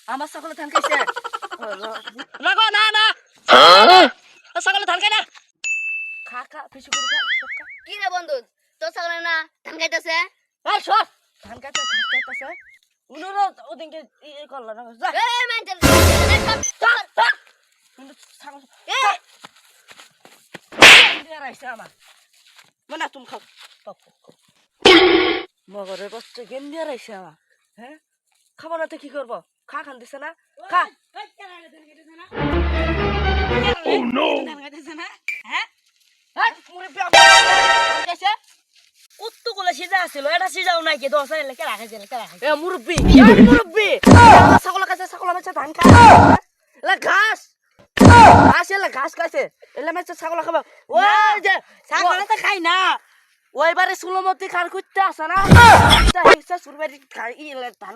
আমার ছাগলে ধান খাইছে না গো না না ছাগলে ধান খাই না খা খা বেশি করে খা সব খা। কি রে বন্ধু তোর ছাগলে না ধান খাইতেছে এই সর ধান খাইতে ঘাস খাইতেছে উনুরও ওদিনকে ইয়ে করলো না যা এই মেন্টাল কিন্তু ছাগল এ দিয়ে রাখছে আমার মানে তুমি খাও খাও, খাও। মগরের বাচ্চা গেম দিয়ে রাখছে আমার হ্যাঁ খাবো না তো কি করবো খা খান দিছে না খা কতগুলো সিজা আছিল এটা সিজাও নাই কি দশ আইলে কে রাখাইছিল কে রাখাইছিল এ মুরব্বি মুরব্বি ছাগল খাইছে ছাগল মেছে ধান খায় এলা ঘাস ঘাস এলা ঘাস খাইছে এলা মেছে ছাগল খাবা ওই যে ছাগল তো খাই না ওইবারে সুলমতি খার খুঁজতে আসে না তা হিসা সুরবারি খাই ইলে ধান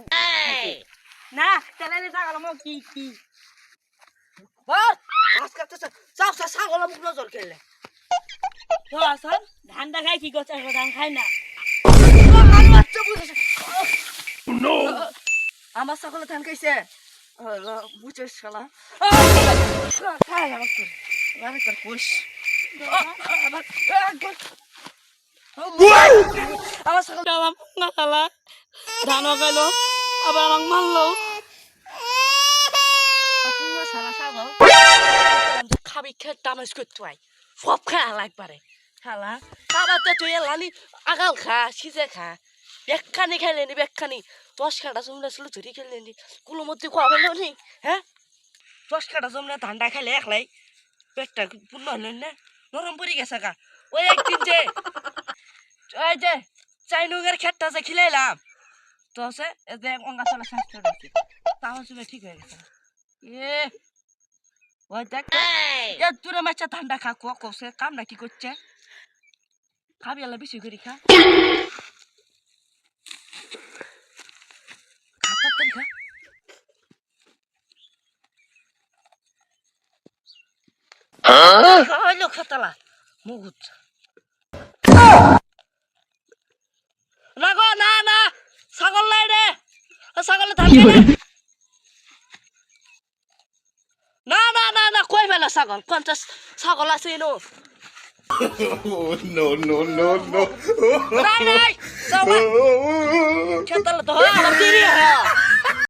না তাহলে ছাগল মো কি কি বল ঘাস কাটতেছে চাও ছাগল মুখ নজর খেলে তো আসল ধানটা খাই কি করছে ধান খাই না আমার ছাগলে ধান খাইছে বুঝেছ শালা খাই আমার পুষ আমার ছাগল আমার না খালা ধানও খাইলো আবার আমাকে মারলো শালা ছাগল খাবি খেয়ে দামেজ করতে হয় সব খায় লাগবারে শালা খাবার তুই এলানি আগাল খা সিজে খা বেখানি খাইলেনি বেখানি 10 কাটা জমলে ছিল ধরি খেললেনি কুলো মধ্যে খাওয়া পেল নি হ্যাঁ 10 কাটা জমলে ধানটা খাইলে একলাই পেটটা পূর্ণ হলেন না নরম পড়ে গেছে গা ওই একদিন যে ওই যে চাইনুগের ক্ষেতটা যে খিলাইলাম তো সে যে অঙ্গা চলে স্বাস্থ্য রাখছি তাহলে চলে ঠিক হয়ে গেছে এ ওই দেখ এ তুরে মাছ ধানটা খা কষে কাম না কি করছে খাবি এলা বেশি করে খা হইলো খাতালা মুগুত না গো না না ছাগল নাই রে ছাগলে ধান না না না না কই বেলা ছাগল কোনটা ছাগল আছে নো no. নাই নাই ছাগল খেতালা তো আমার দেরি হয়